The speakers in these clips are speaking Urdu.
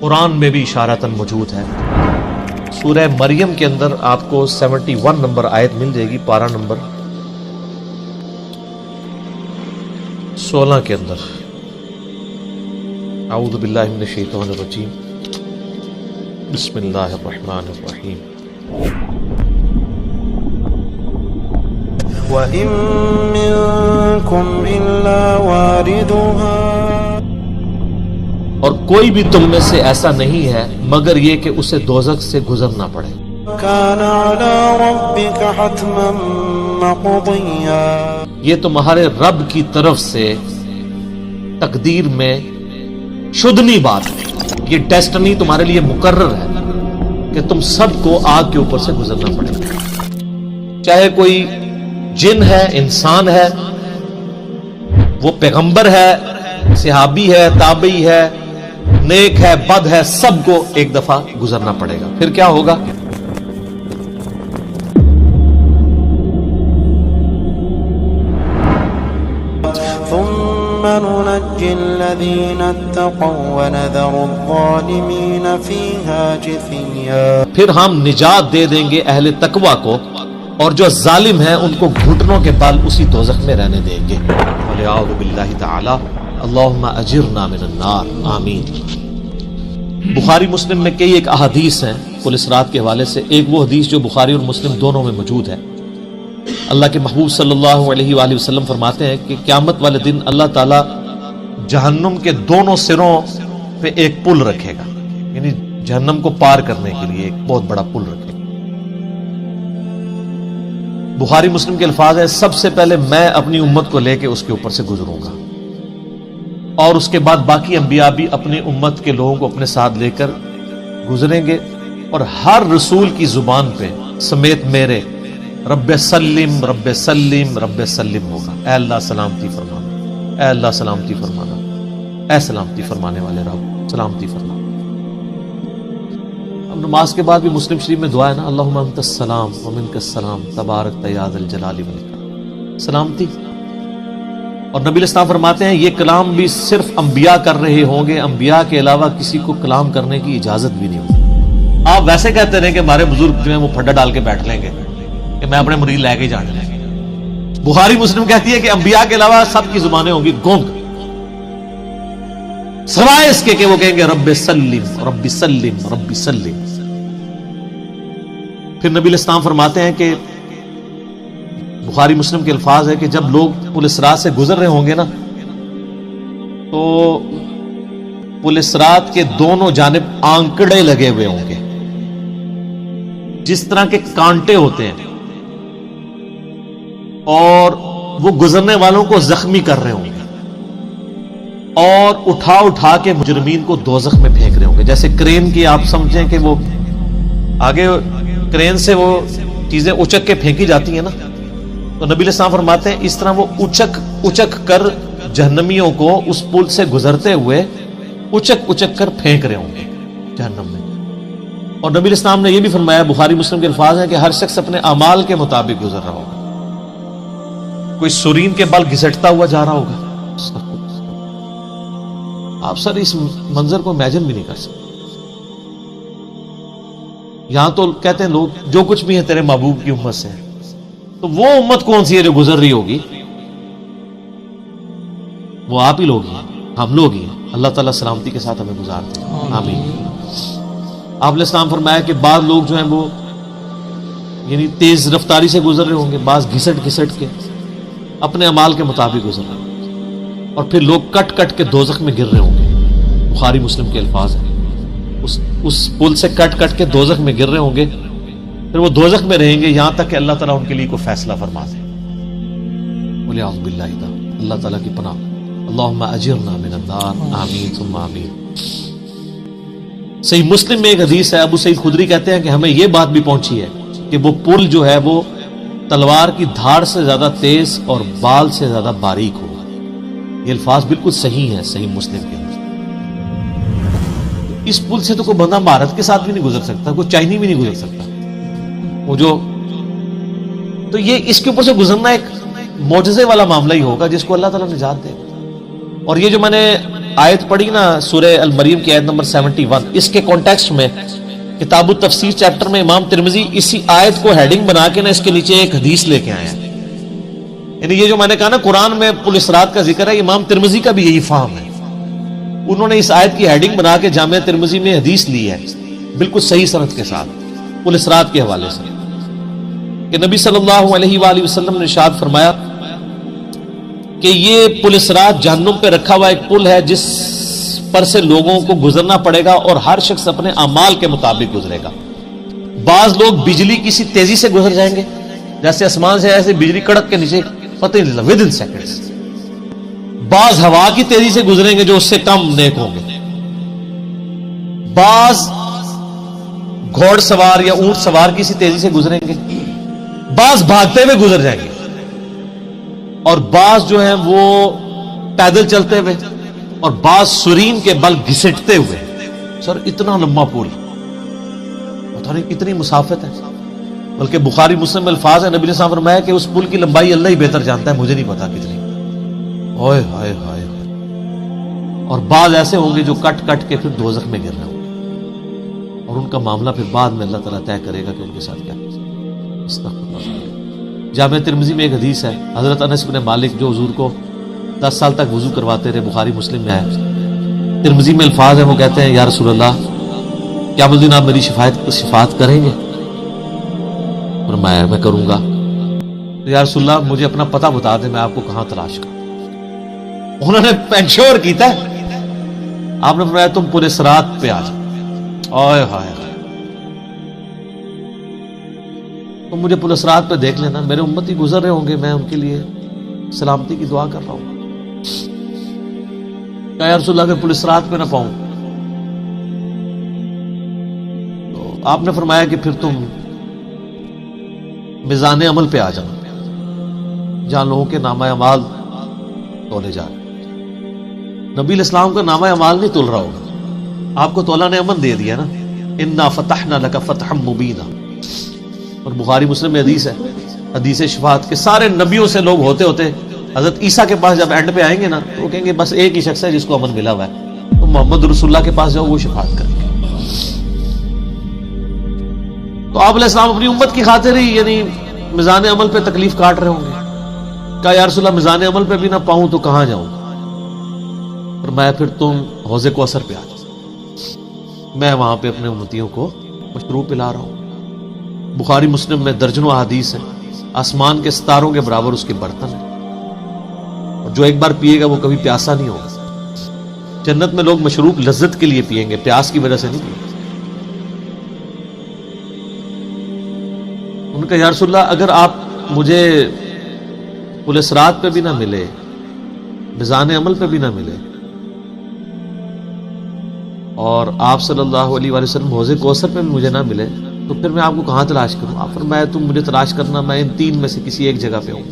قرآن میں بھی اشارتاً موجود ہے۔ سورہ مریم کے اندر آپ کو 71 نمبر آیت مل جائے گی، پارہ نمبر 16 کے اندر۔ اعوذ باللہ من الشیطان الرجیم، بسم اللہ الرحمن الرحیم۔ وَإِن مِّنكُمْ إِلَّا وَارِدُهَا، اور کوئی بھی تم میں سے ایسا نہیں ہے مگر یہ کہ اسے دوزخ سے گزرنا پڑے۔ كَانَ عَلَى رَبِّكَ حَتْمًا مَّقْضِيًّا، یہ تمہارے رب کی طرف سے تقدیر میں شدنی بات ہے، یہ ڈیسٹنی تمہارے لیے مقرر ہے کہ تم سب کو آگ کے اوپر سے گزرنا پڑے گا، چاہے کوئی جن ہے، انسان ہے، وہ پیغمبر ہے، صحابی ہے، تابعی ہے، نیک ہے، بد ہے، سب کو ایک دفعہ گزرنا پڑے گا۔ پھر کیا ہوگا؟ ثُمَّ نُنَجِّي الَّذِينَ اتَّقَوْا وَنَذَرُ الظَّالِمِينَ فِيهَا جِثِيًّا، پھر ہم نجات دے دیں گے اہل تقوی کو، اور جو ظالم ہیں ان کو گھٹنوں کے بال اسی دوزخ میں رہنے دیں گے۔ وَلِعَوْذُ بِاللَّهِ تَعَالَى اللہم اجرنا من النار، آمین۔ بخاری مسلم میں کئی ایک احادیث ہیں پولیس رات کے حوالے سے۔ ایک وہ حدیث جو بخاری اور مسلم دونوں میں موجود ہے، اللہ کے محبوب صلی اللہ علیہ وآلہ وسلم فرماتے ہیں کہ قیامت والے دن اللہ تعالیٰ جہنم کے دونوں سروں پہ ایک پل رکھے گا، یعنی جہنم کو پار کرنے کے لیے ایک بہت بڑا پل رکھے گا۔ بخاری مسلم کے الفاظ ہیں، سب سے پہلے میں اپنی امت کو لے کے اس کے اوپر سے گزروں گا، اور اس کے بعد باقی انبیاء بھی اپنی امت کے لوگوں کو اپنے ساتھ لے کر گزریں گے، اور ہر رسول کی زبان پہ سمیت میرے رب سلم رب سلم رب سلم ہوگا، اے اللہ سلامتی فرمانا، اے اللہ سلامتی فرمانا، اے سلامتی فرمانے والے رب سلامتی فرمانا۔ اب نماز کے بعد بھی مسلم شریف میں دعا ہے نا، اللہم انت السلام ومنک السلام تبارک یا ذا الجلال والاکرام، سلامتی۔ اور نبی الاسلام فرماتے ہیں یہ کلام بھی صرف انبیاء کر رہے ہوں گے، انبیاء کے علاوہ کسی کو کلام کرنے کی اجازت بھی نہیں ہوگی۔ آپ ویسے کہتے رہیں کہ ہمارے بزرگ جو ہیں وہ پھڈا ڈال کے بیٹھ لیں گے کہ میں اپنے مرید لے کے جانے لیں گے۔ بخاری مسلم کہتی ہے کہ انبیاء کے علاوہ سب کی زبانیں ہوں گی گونگ، سوائے اس کے کہ وہ کہیں گے رب سلم رب سلم رب سلم۔ پھر نبی الاسلام فرماتے ہیں کہ بخاری مسلم کے الفاظ ہے کہ جب لوگ پل صراط سے گزر رہے ہوں گے نا، تو پل صراط کے دونوں جانب آنکڑے لگے ہوئے ہوں گے، جس طرح کے کانٹے ہوتے ہیں، اور وہ گزرنے والوں کو زخمی کر رہے ہوں گے، اور اٹھا اٹھا کے مجرمین کو دوزخ میں پھینک رہے ہوں گے۔ جیسے کرین کی آپ سمجھیں کہ وہ آگے کرین سے وہ چیزیں اچک کے پھینکی جاتی ہیں نا، تو نبی علیہ السلام فرماتے ہیں اس طرح وہ اچک اچک کر جہنمیوں کو اس پل سے گزرتے ہوئے اچک اچک کر پھینک رہے ہوں گے جہنم میں۔ اور نبی علیہ السلام نے یہ بھی فرمایا، بخاری مسلم کے الفاظ ہیں کہ ہر شخص اپنے اعمال کے مطابق گزر رہا ہوگا، کوئی سورین کے بل گھسٹتا ہوا جا رہا ہوگا، آپ سر اس منظر کو امیجن بھی نہیں کر سکتے۔ یہاں تو کہتے ہیں لوگ جو کچھ بھی ہے تیرے محبوب کی امت سے ہے، تو وہ امت کون سی ہے جو گزر رہی ہوگی؟ وہ آپ ہی لوگ ہیں، ہم لوگ ہی ہیں۔ اللہ تعالیٰ سلامتی کے ساتھ ہمیں گزار دیں، آمین۔ آپ نے اسلام فرمایا کہ بعض لوگ جو ہیں وہ یعنی تیز رفتاری سے گزر رہے ہوں گے، بعض گھسٹ گھسٹ کے اپنے اعمال کے مطابق گزر رہے ہوں گے، اور پھر لوگ کٹ کٹ کے دوزخ میں گر رہے ہوں گے۔ بخاری مسلم کے الفاظ ہیں، اس پل سے کٹ کٹ کے دوزخ میں گر رہے ہوں گے، پھر وہ دوزخ میں رہیں گے یہاں تک کہ اللہ تعالیٰ ان کے لیے کوئی فیصلہ فرما دے۔ بولے اعوذ باللہ تعالیٰ، اللہ تعالیٰ کی پناہ، اللہم اجرنا من النار، آمین ثم آمین۔ صحیح مسلم میں ایک حدیث ہے، ابو سعید خدری کہتے ہیں کہ ہمیں یہ بات بھی پہنچی ہے کہ وہ پل جو ہے وہ تلوار کی دھاڑ سے زیادہ تیز اور بال سے زیادہ باریک ہوگا۔ یہ الفاظ بالکل صحیح ہیں صحیح مسلم کے اندر۔ اس پل سے تو کوئی بندہ بھارت کے ساتھ بھی نہیں گزر سکتا، کوئی چائنی بھی نہیں گزر سکتا، وہ جو تو یہ اس کے اوپر سے گزرنا ایک معجزے والا معاملہ ہی ہوگا جس کو اللہ تعالیٰ نجات دے گا۔ اور یہ جو میں نے آیت پڑھی نا سورہ المریم کی آیت نمبر 71، اس کے کانٹیکسٹ میں کتاب التفسیر چیپٹر میں امام ترمذی اسی آیت کو ہیڈنگ بنا کے نا اس کے نیچے ایک حدیث لے کے آئے ہیں. یعنی یہ جو میں نے کہا نا قرآن میں پل صراط کا ذکر ہے، امام ترمذی کا بھی یہی فہم ہے. انہوں نے اس آیت کی ہیڈنگ بنا کے جامعہ ترمذی میں حدیث لی ہے بالکل صحیح سند کے ساتھ پل صراط کے حوالے سے، کہ نبی صلی اللہ علیہ وآلہ وسلم نے ارشاد فرمایا کہ یہ پل صراط جہنم پہ رکھا ہوا ایک پل ہے جس پر سے لوگوں کو گزرنا پڑے گا اور ہر شخص اپنے اعمال کے مطابق گزرے گا. بعض لوگ بجلی کی سی تیزی سے گزر جائیں گے، جیسے آسمان سے ایسے بجلی کڑک کے نیچے پتہ نہیں ود ان سیکنڈز. بعض ہوا کی تیزی سے گزریں گے جو اس سے کم نیک ہوں گے. بعض گھوڑ سوار یا اونٹ سوار کی سی تیزی سے گزریں گے، بعض بھاگتے ہوئے گزر جائیں گے، اور بعض جو ہیں وہ پیدل چلتے ہوئے، اور بعض سرین کے بل گھسٹتے ہوئے. سر اتنا لمبا پل، پتہ نہیں کتنی مسافت ہے. بلکہ بخاری مسلم میں الفاظ ہے، نبی نے صاحب فرمایا کہ اس پل کی لمبائی اللہ ہی بہتر جانتا ہے، مجھے نہیں پتا کتنی. اوئے ہائے ہائے. اور بعض ایسے ہوں گے جو کٹ کٹ کے پھر دوزخ میں گر رہے ہوں گے، اور ان کا معاملہ پھر بعد میں اللہ تعالیٰ طے کرے گا کہ ان کے ساتھ کیا. استغفر اللہ. جامعہ ترمذی میں ایک حدیث ہے، حضرت انس بن مالک جو حضور کو 10 سال تک وضو کرواتے رہے، بخاری مسلم میں ہے. ترمذی میں الفاظ ہیں، وہ کہتے ہیں یا رسول اللہ کیا الدین آپ میری شفاعت کریں گے؟ فرمایا میں کروں گا. یا رسول اللہ مجھے اپنا پتہ بتا دیں، میں آپ کو کہاں تلاش کروں. انہوں نے انشور کیتا ہے. آپ نے فرمایا تم پورے صراط پہ آ جاؤ. اوئے ہائے ہائے. تم مجھے پورے صراط پہ دیکھ لینا، میرے امتی گزر رہے ہوں گے، میں ان کے لیے سلامتی کی دعا کر رہا ہوں. کہ یا رسول اللہ کے پولیس رات پہ نہ پاؤں. تو آپ نے فرمایا کہ پھر تم میزان عمل پہ آ جاؤ جہاں لوگوں کے نامہ اعمال تولے جا رہے. نبی علیہ السلام کا نامہ اعمال نہیں تول رہا ہوگا، آپ کو تو اللہ نے امن دے دیا نا، انا فتحنا لک فتحا مبینا. اور بخاری مسلم میں حدیث ہے، حدیث شفاعت کے سارے نبیوں سے لوگ ہوتے ہوتے حضرت عیسیٰ کے پاس جب اینڈ پہ آئیں گے نا تو وہ کہیں گے بس ایک ہی شخص ہے جس کو امن ملا ہوا ہے، تو محمد رسول اللہ کے پاس جاؤ، وہ شفاعت کریں گے. تو آپ علیہ السلام اپنی امت کی خاطر ہی یعنی میزان عمل پہ تکلیف کاٹ رہے ہوں گے. کہا یا رسول اللہ میزان عمل پہ بھی نہ پاؤں تو کہاں جاؤں؟ فرمایا پھر تم حوض کوثر پہ آ جاؤ، میں وہاں پہ اپنے امتیوں کو مشروب پلا رہا ہوں. بخاری مسلم میں درجنوں احادیث ہیں، آسمان کے ستاروں کے برابر اس کے برتن ہیں، اور جو ایک بار پیے گا وہ کبھی پیاسا نہیں ہوگا. جنت میں لوگ مشروب لذت کے لیے پیئیں گے، پیاس کی وجہ سے نہیں پیئیں گے. ان کا یا رسول اللہ اگر آپ مجھے پل صراط پہ بھی نہ ملے، میزان عمل پہ بھی نہ ملے، اور آپ صلی اللہ علیہ وآلہ وسلم حوض کوثر پہ بھی مجھے نہ ملے، تو پھر میں آپ کو کہاں تلاش کروں؟ آپ فرمایا تم مجھے تلاش کرنا، میں ان تین میں سے کسی ایک جگہ پہ ہوں.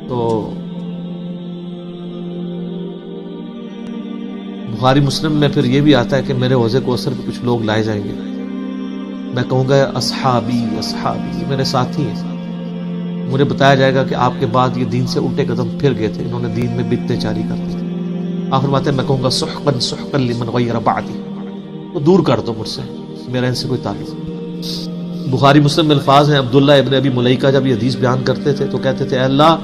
تو بخاری مسلم میں پھر یہ بھی آتا ہے کہ میرے حوض کوثر پہ کچھ لوگ لائے جائیں گے، میں کہوں گا اصحابی اصحابی، یہ میرے ساتھی ہیں. مجھے بتایا جائے گا کہ آپ کے بعد یہ دین سے الٹے قدم پھر گئے تھے، انہوں نے دین میں بدعتیں جاری کر دی تھی. آپ فرماتے ہیں میں کہوں گا سحقا سحقا لمن غیر بعدی، تو دور کر دو مجھ سے، میرا ان سے کوئی تعلق نہیں. بخاری مسلم میں الفاظ ہیں، عبداللہ ابن ابی ملیکہ جب یہ حدیث بیان کرتے تھے تو کہتے تھے اے اللہ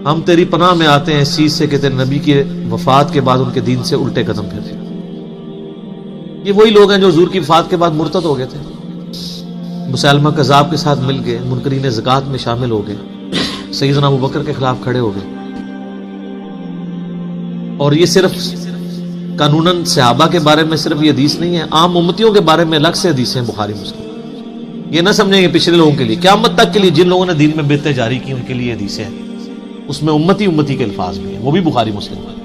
ہم تیری پناہ میں آتے ہیں اس چیز سے کہ تیرے نبی کے وفات کے بعد ان کے دین سے الٹے قدم پھر گئے. یہ وہی لوگ ہیں جو حضور کی وفات کے بعد مرتد ہو گئے تھے، مسلمہ کذاب کے ساتھ مل گئے، منکرین زکوٰۃ میں شامل ہو گئے، سیدنا ابوبکر کے خلاف کھڑے ہو گئے. اور یہ صرف قانوناً صحابہ کے بارے میں صرف یہ حدیث نہیں ہے، عام امتیوں کے بارے میں الگ سے حدیثیں ہیں بخاری مسلم. یہ نہ سمجھیں کہ پچھلے لوگوں کے لیے، قیامت تک کے لیے جن لوگوں نے دین میں بدعتیں جاری کی ان کے لیے حدیثیں ہیں، اس میں امتی کے الفاظ بھی ہیں، وہ بھی بخاری مسلم ہیں.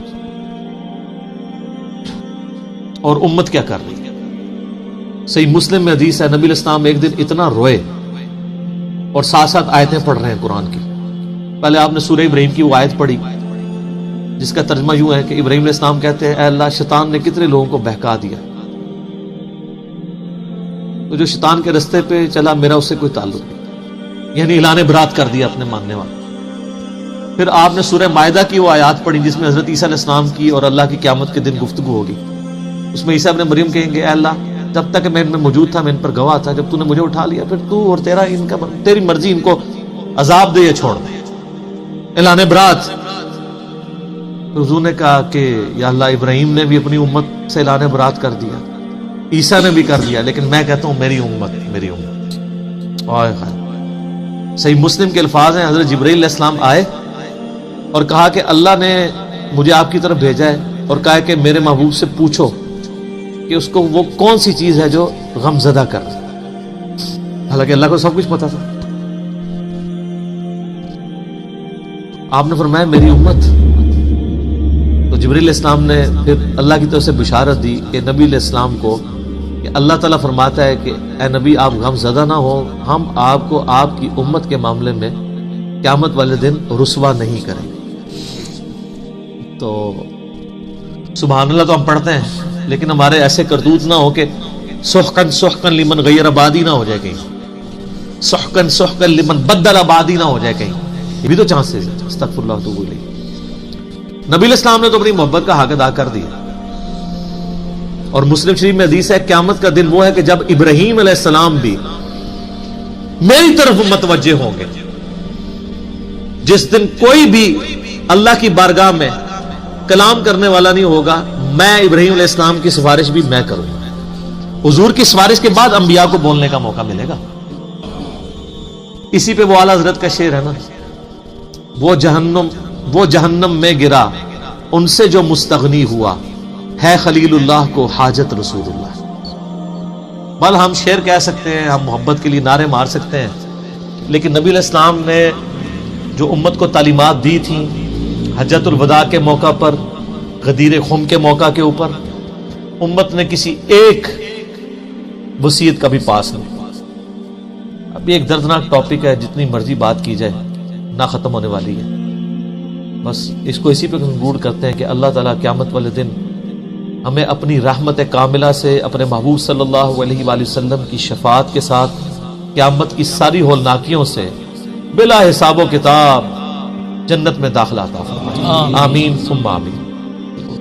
اور امت کیا کر رہی ہے؟ صحیح مسلم میں حدیث ہے، نبی علیہ السلام ایک دن اتنا روئے اور ساتھ ساتھ آیتیں پڑھ رہے ہیں قرآن کی. پہلے آپ نے سورہ ابراہیم کی وہ آیت پڑھی جس کا ترجمہ یوں ہے کہ ابراہیم علیہ السلام کہتے ہیں اے اللہ شیطان نے کتنے لوگوں کو بہکا دیا، تو جو شیطان کے رستے پہ چلا میرا اس سے کوئی تعلق نہیں، یعنی اعلان برات کر دیا اپنے ماننے والے. پھر آپ نے سورہ مائدہ کی وہ آیات پڑھی جس میں حضرت عیسیٰ علیہ السلام کی اور اللہ کی قیامت کے دن گفتگو ہوگی. اس میں عیسیٰ ابن مریم کہیں گے اے اللہ جب تک میں ان میں موجود تھا میں ان پر گواہ تھا, جب تو نے مجھے اٹھا لیا پھر تو اور تیری مرضی ان کو عذاب دے یا چھوڑ دے. اعلان برات. حضور نے کہا کہ یا اللہ ابراہیم نے بھی اپنی امت سے اعلان برات کر دیا, عیسیٰ نے بھی کر دیا, لیکن میں کہتا ہوں میری امت. صحیح مسلم کے الفاظ ہیں, حضرت جبرائیل علیہ السلام آئے اور کہا کہ اللہ نے مجھے آپ کی طرف بھیجا ہے اور کہا کہ میرے محبوب سے پوچھو کہ اس کو وہ کون سی چیز ہے جو غم زدہ کر. حالانکہ اللہ کو سب کچھ پتا تھا. آپ نے فرمایا میری امت. تو جبرائیل علیہ السلام نے پھر اللہ کی طرف سے بشارت دی کہ نبی علیہ السلام کو کہ اللہ تعالیٰ فرماتا ہے کہ اے نبی آپ غم زدہ نہ ہو, ہم آپ کو آپ کی امت کے معاملے میں قیامت والے دن رسوا نہیں کریں. تو سبحان اللہ تو ہم پڑھتے ہیں لیکن ہمارے ایسے کرتوت نہ ہو کہ سحقن سحقن لمن غیر آبادی نہ ہو جائے کہیں, سحقن سحقن لمن بدل آبادی نہ ہو جائے کہیں. یہ بھی تو چانسز ہے. استغفر اللہ توبہ الیہ. نبی علیہ السلام نے تو اپنی محبت کا حق ادا کر دیا. اور مسلم شریف میں حدیث ہے قیامت کا دن وہ ہے کہ جب ابراہیم علیہ السلام بھی میری طرف متوجہ ہوں گے. جس دن کوئی بھی اللہ کی بارگاہ میں کلام کرنے والا نہیں ہوگا, میں ابراہیم علیہ السلام کی سفارش بھی میں کروں گا. حضور کی سفارش کے بعد انبیاء کو بولنے کا موقع ملے گا. اسی پہ وہ اعلیٰ حضرت کا شعر ہے نا, وہ جہنم میں گرا ان سے جو مستغنی ہوا, ہے خلیل اللہ کو حاجت رسول اللہ. بل ہم شعر کہہ سکتے ہیں, ہم محبت کے لیے نعرے مار سکتے ہیں, لیکن نبی علیہ السلام نے جو امت کو تعلیمات دی تھیں حجۃ الوداع کے موقع پر, غدیر خم کے موقع کے اوپر, امت نے کسی ایک وصیت کا بھی پاس نہیں. اب ایک دردناک ٹاپک ہے, جتنی مرضی بات کی جائے نہ ختم ہونے والی ہے. بس اس کو اسی پہ کنکلوڈ کرتے ہیں کہ اللہ تعالیٰ قیامت والے دن ہمیں اپنی رحمت کاملہ سے اپنے محبوب صلی اللہ علیہ وآلہ وسلم کی شفاعت کے ساتھ قیامت کی ساری ہولناکیوں سے بلا حساب و کتاب جنت میں داخلہ عطا فرمائے. آمین ثم آمین.